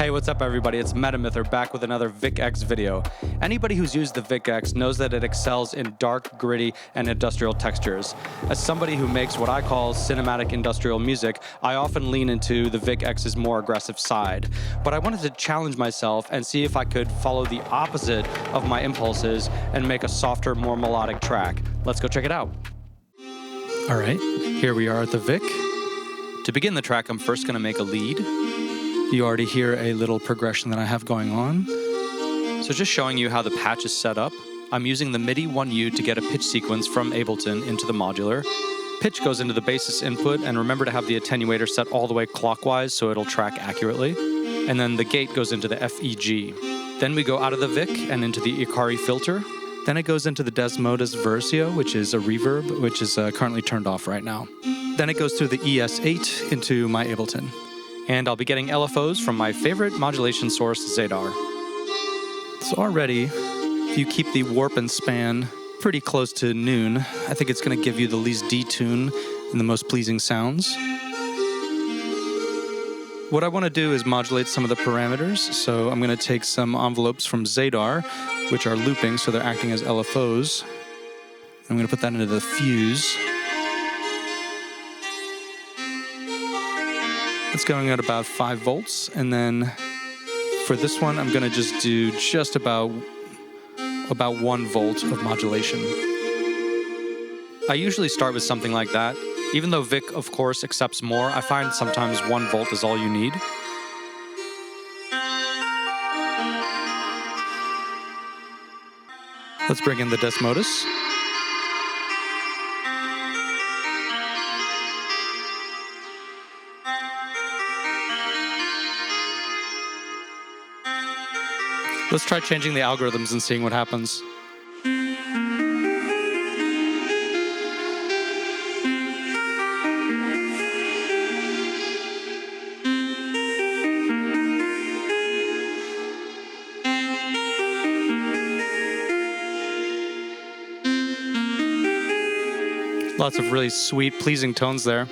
Hey, what's up everybody? It's Metamyther back with another Vhikk X video. Anybody who's used the Vhikk X knows that it excels in dark, gritty, and industrial textures. As somebody who makes what I call cinematic industrial music, I often lean into the Vhikk X's more aggressive side. But I wanted to challenge myself and see if I could follow the opposite of my impulses and make a softer, more melodic track. Let's go check it out. All right, here we are at the Vhikk. To begin the track, I'm first going to make a lead. You already hear a little progression that I have going on. So just showing you how the patch is set up, I'm using the MIDI 1U to get a pitch sequence from Ableton into the modular. Pitch goes into the bassist input, and remember to have the attenuator set all the way clockwise so it'll track accurately. And then the gate goes into the FEG. Then we go out of the Vhikk and into the Ikari filter. Then it goes into the Desmodus Versio, which is a reverb, which is currently turned off right now. Then it goes through the ES8 into my Ableton. And I'll be getting LFOs from my favorite modulation source, Zadar. So already, if you keep the warp and span pretty close to noon, I think it's going to give you the least detune and the most pleasing sounds. What I want to do is modulate some of the parameters, so I'm going to take some envelopes from Zadar, which are looping, so they're acting as LFOs. I'm going to put that into the fuse. It's going at about 5 volts, and then for this one, I'm going to just do just about 1 volt of modulation. I usually start with something like that. Even though Vhikk, of course, accepts more, I find sometimes 1 volt is all you need. Let's bring in the Desmodus. Let's try changing the algorithms and seeing what happens. Lots of really sweet, pleasing tones there.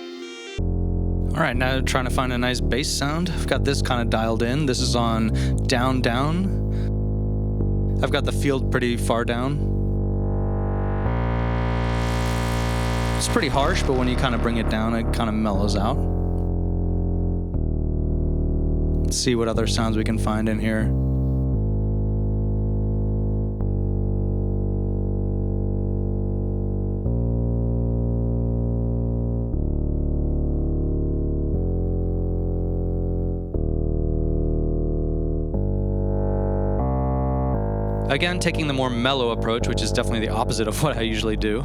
All right, now trying to find a nice bass sound. I've got this kind of dialed in. This is on down, down. I've got the field pretty far down. It's pretty harsh, but when you kind of bring it down, it kind of mellows out. Let's see what other sounds we can find in here. Again, taking the more mellow approach, which is definitely the opposite of what I usually do.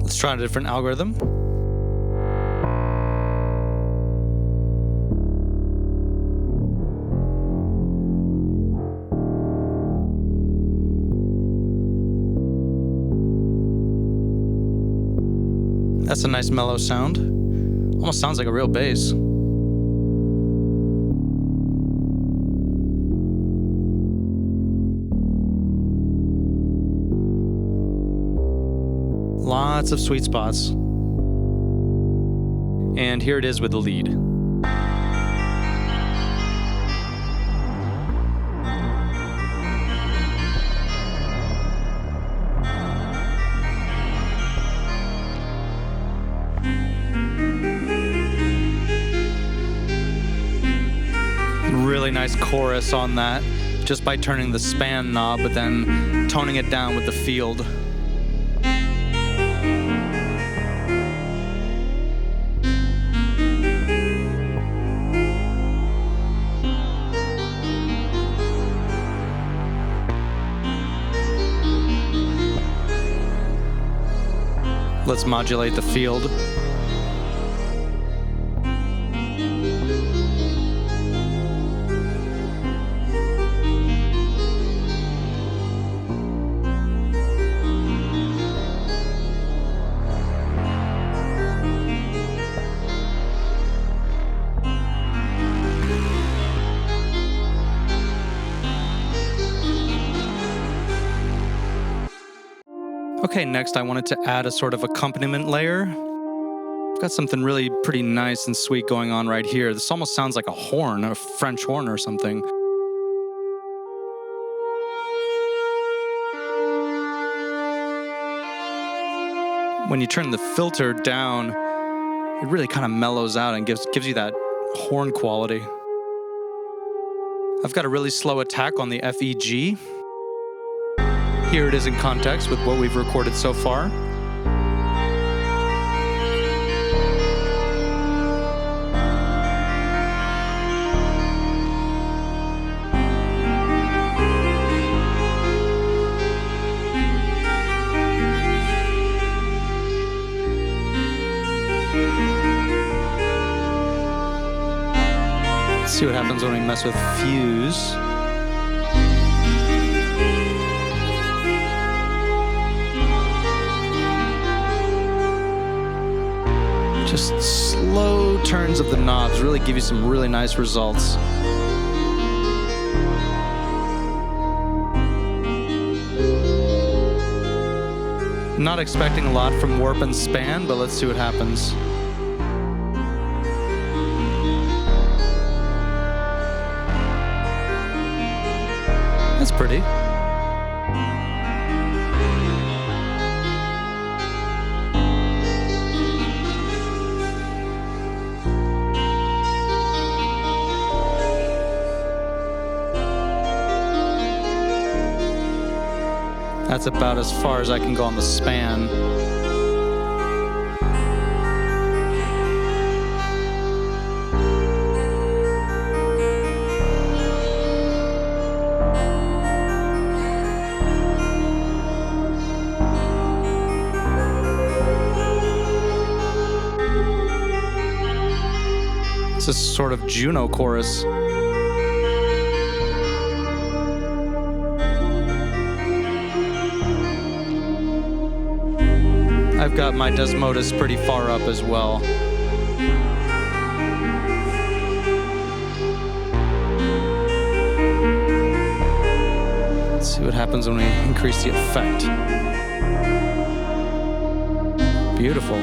Let's try a different algorithm. That's a nice mellow sound. Almost sounds like a real bass. Lots of sweet spots. And here it is with the lead. Really nice chorus on that, just by turning the span knob, but then toning it down with the field. Let's modulate the field. Okay, next I wanted to add a sort of accompaniment layer. I've got something really pretty nice and sweet going on right here. This almost sounds like a horn, a French horn or something. When you turn the filter down, it really kind of mellows out and gives you that horn quality. I've got a really slow attack on the FEG. Here it is in context with what we've recorded so far. Let's see what happens when we mess with fuse. Just slow turns of the knobs really give you some really nice results. Not expecting a lot from warp and span, but let's see what happens. That's pretty. That's about as far as I can go on the span. It's a sort of Juno chorus. I've got my Desmodus pretty far up as well. Let's see what happens when we increase the effect. Beautiful.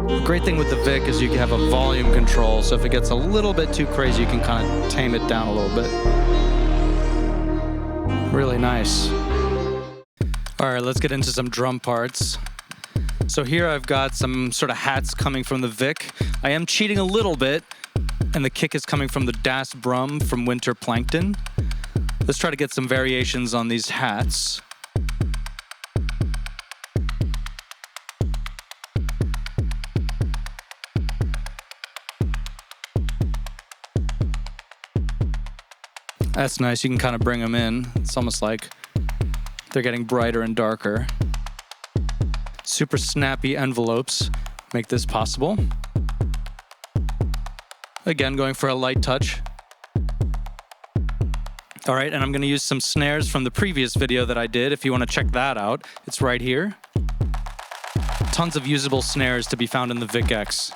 The great thing with the Vhikk is you can have a volume control, so if it gets a little bit too crazy, you can kind of tame it down a little bit. Really nice. All right, let's get into some drum parts. So here I've got some sort of hats coming from the Vhikk. I am cheating a little bit, and the kick is coming from the Das Brum from Winter Plankton. Let's try to get some variations on these hats. That's nice, you can kind of bring them in. It's almost like they're getting brighter and darker. Super snappy envelopes make this possible. Again, going for a light touch. All right, and I'm gonna use some snares from the previous video that I did. If you wanna check that out, it's right here. Tons of usable snares to be found in the Vhikk X.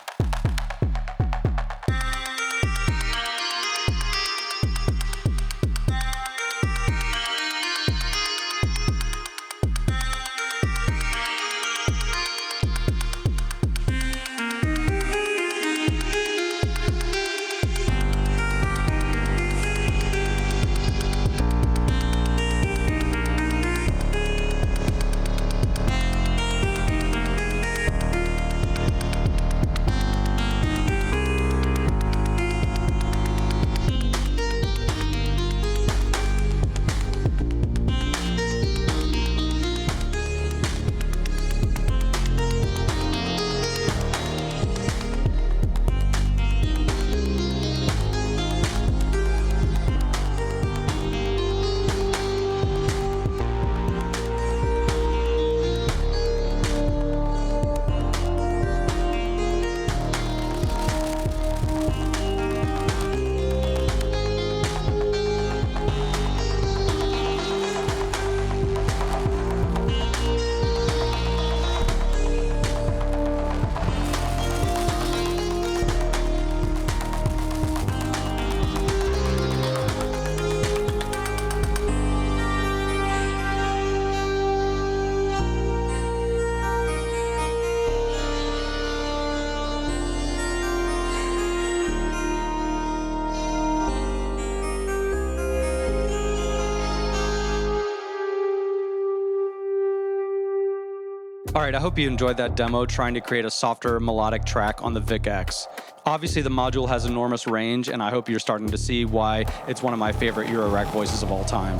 All right, I hope you enjoyed that demo trying to create a softer melodic track on the Vhikk X. Obviously, the module has enormous range, and I hope you're starting to see why it's one of my favorite Euro rack voices of all time.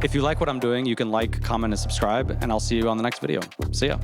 If you like what I'm doing, you can like, comment, and subscribe, and I'll see you on the next video. See ya.